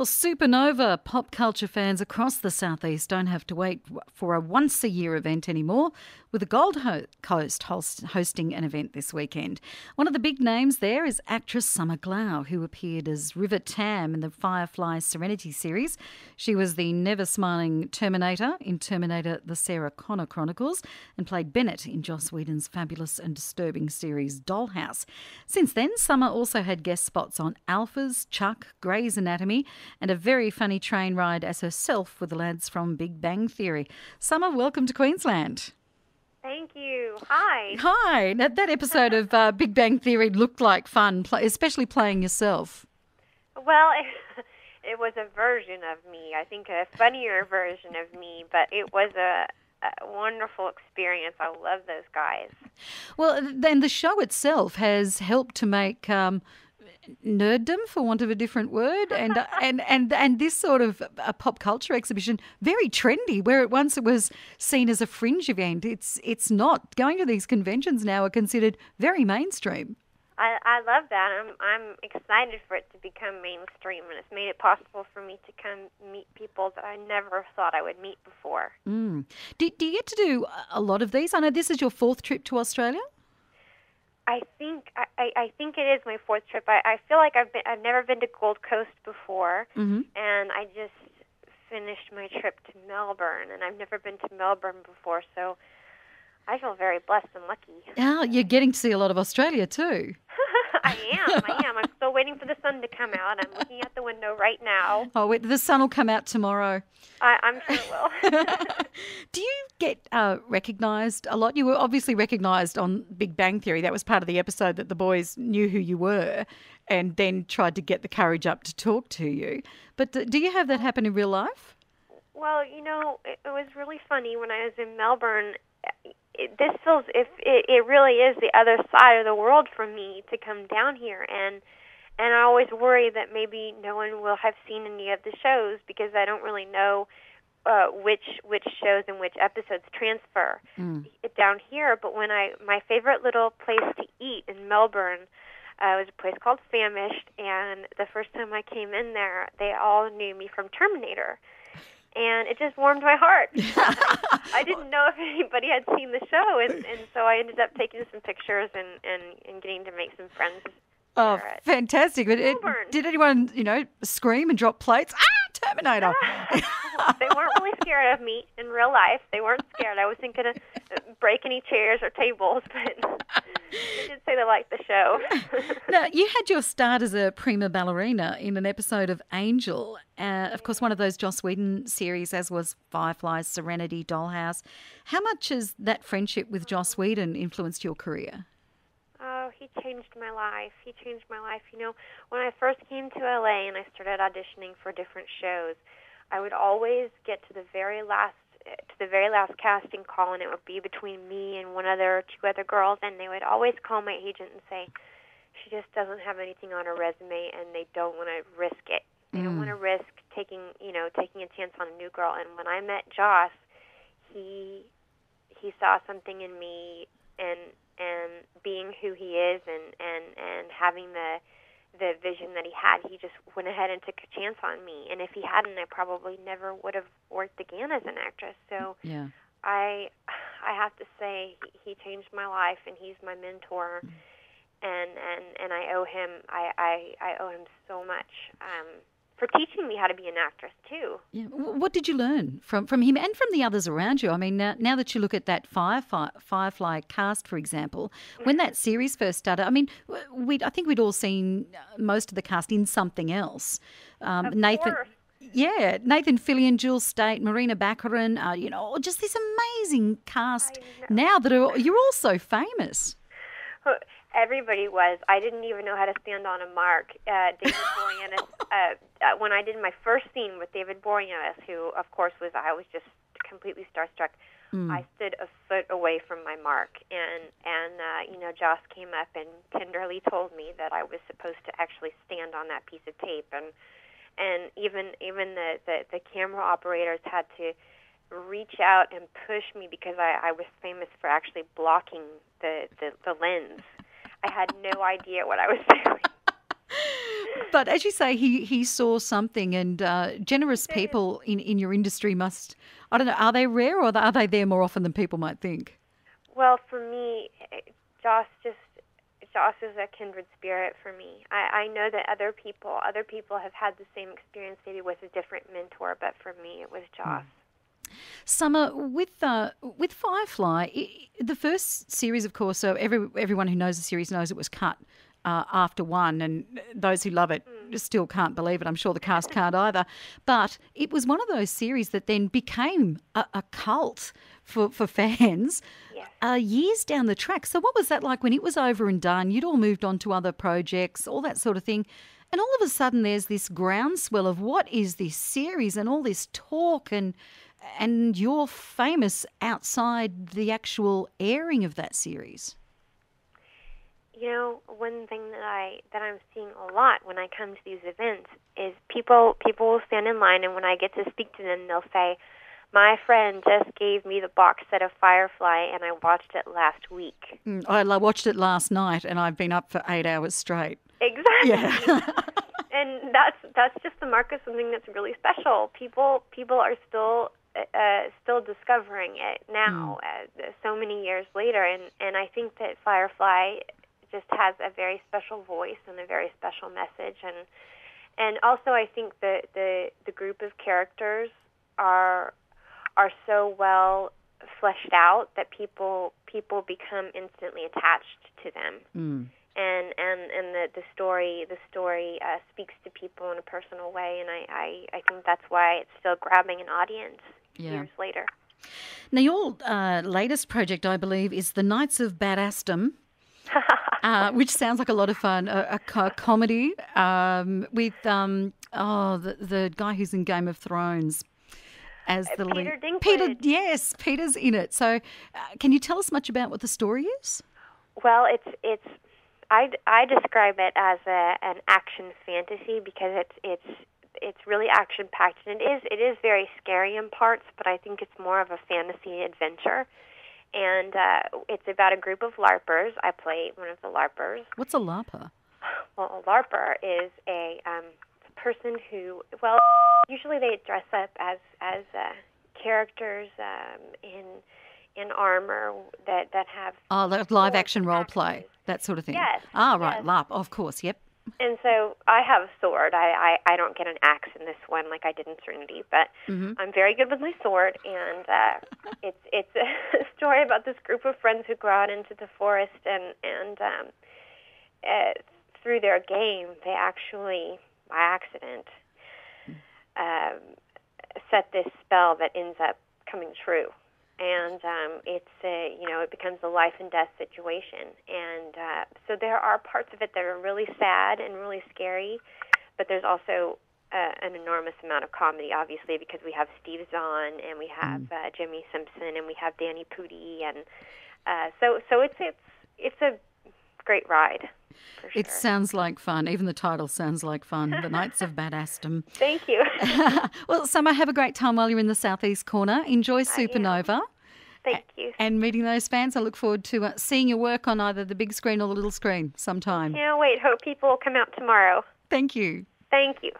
Well, Supernova pop culture fans across the southeast don't have to wait for a once-a-year event anymore, with the Gold Coast hosting an event this weekend. One of the big names there is actress Summer-Glau, who appeared as River Tam in the Firefly Serenity series. She was the never-smiling Terminator in Terminator The Sarah Connor Chronicles and played Bennett in Joss Whedon's fabulous and disturbing series Dollhouse. Since then, Summer also had guest spots on Alphas, Chuck, Grey's Anatomy, and a very funny train ride as herself with the lads from Big Bang Theory. Summer, welcome to Queensland. Thank you. Hi. Hi. Now, that episode of Big Bang Theory looked like fun, especially playing yourself. Well, it was a version of me. I think a funnier version of me, but it was a wonderful experience. I love those guys. Well, then the show itself has helped to make nerddom, for want of a different word, and this sort of a pop culture exhibition very trendy. Where at once it was seen as a fringe event, it's not. Going to these conventions now are considered very mainstream. I love that. I'm excited for it to become mainstream, and it's made it possible for me to come meet people that I never thought I would meet before. Do you get to do a lot of these? I know this is your fourth trip to Australia. I think it is my fourth trip. I feel like I've never been to Gold Coast before, and I just finished my trip to Melbourne, and I've never been to Melbourne before, so I feel very blessed and lucky. Oh, you're getting to see a lot of Australia too. I am. I'm still waiting for the sun to come out. I'm looking out the window right now. Oh, wait, the sun will come out tomorrow. I'm sure it will. Do you get recognised a lot? You were obviously recognised on Big Bang Theory. That was part of the episode that the boys knew who you were and then tried to get the courage up to talk to you. But do you have that happen in real life? Well, it was really funny when I was in Melbourne. It really is the other side of the world for me to come down here, and I always worry that maybe no one will have seen any of the shows because I don't really know which shows and which episodes transfer down here. But my favorite little place to eat in Melbourne was a place called Famished, and the first time I came in there, they all knew me from Terminator. And it just warmed my heart. I didn't know if anybody had seen the show, and so I ended up taking some pictures and getting to make some friends. Oh, fantastic. But did anyone, scream and drop plates? Ah, Terminator! They weren't really scared of me in real life. They weren't scared. I wasn't going to break any chairs or tables, but they did say they liked the show. Now, you had your start as a prima ballerina in an episode of Angel. Of course, one of those Joss Whedon series, as was Firefly, Serenity, Dollhouse. How much has that friendship with Joss Whedon influenced your career? Oh, he changed my life. When I first came to LA and I started auditioning for different shows, I would always get to the very last casting call, and it would be between me and two other girls, and they would always call my agent and say, she just doesn't have anything on her resume, and they don't want to risk it. They don't want to risk taking a chance on a new girl. And when I met Joss, he saw something in me, and being who he is and having the vision that he had, he just went ahead and took a chance on me. And if he hadn't, I probably never would have worked again as an actress. So yeah. I have to say he changed my life, and he's my mentor, and I owe him so much for teaching me how to be an actress too. Yeah. What did you learn from him and from the others around you? I mean, now that you look at that Firefly cast, for example, when that series first started, I mean, I think we'd all seen most of the cast in something else. Nathan. Yeah, Nathan Fillion, Jules State, Marina Baccarin, just this amazing cast now that you're all so famous. Everybody was. I didn't even know how to stand on a mark. David Boreanaz, when I did my first scene with David Boreanaz, who, of course, I was just completely starstruck. I stood a foot away from my mark, and Joss came up and tenderly told me that I was supposed to actually stand on that piece of tape, and even the camera operators had to reach out and push me because I was famous for actually blocking the lens. I had no idea what I was doing. But as you say, he saw something, and generous people in your industry must, I don't know, are they rare or are they there more often than people might think? Well, for me, Joss is a kindred spirit for me. I know that other people have had the same experience, maybe with a different mentor, but for me, it was Joss. Summer, with Firefly, the first series, of course, so everyone who knows the series knows it was cut after one, and those who love it still can't believe it. I'm sure the cast can't either. But it was one of those series that then became a cult for fans years down the track. So what was that like when it was over and done? You'd all moved on to other projects, all that sort of thing. And all of a sudden there's this groundswell of what is this series and all this talk, and you're famous outside the actual airing of that series. You know, one thing that I'm seeing a lot when I come to these events is people will stand in line, and when I get to speak to them, they'll say, "My friend just gave me the box set of Firefly, and I watched it last week." I watched it last night, and I've been up for 8 hours straight. Exactly. Yeah. And that's just the mark of something that's really special. People are still discovering it now, so many years later, and I think that Firefly just has a very special voice and a very special message, and also I think that the group of characters are so well fleshed out that people become instantly attached to them. And the story speaks to people in a personal way, and I think that's why it's still grabbing an audience years later. Now, your latest project, I believe, is The Knights of Badassdom, which sounds like a lot of fun, a comedy with the guy who's in Game of Thrones as the Peter lead. Dinklage. Yes, Peter's in it. So can you tell us much about what the story is? Well, I describe it as an action fantasy because it's really action packed, and it is very scary in parts, but I think it's more of a fantasy adventure. And it's about a group of LARPers. I play one of the LARPers. What's a LARPer? Well, a LARPer is a person who, well, usually they dress up as characters in armor that have live action role play, that sort of thing. Yes. Right, yes. LARP, of course, yep. And so I have a sword. I don't get an axe in this one like I did in Serenity, but I'm very good with my sword. And it's a story about this group of friends who go out into the forest, and through their game, they actually, by accident, set this spell that ends up coming true. And it becomes a life and death situation. And so there are parts of it that are really sad and really scary, but there's also an enormous amount of comedy, obviously, because we have Steve Zahn, and we have Jimmy Simpson, and we have Danny Pudi, and so it's a great ride. It sounds like fun. Even the title sounds like fun. The Knights of Badassdom. Thank you. Well, Summer, have a great time while you're in the southeast corner. Enjoy Supanova. Thank you. And meeting those fans. I look forward to seeing your work on either the big screen or the little screen sometime. Can't wait. Hope people will come out tomorrow. Thank you. Thank you.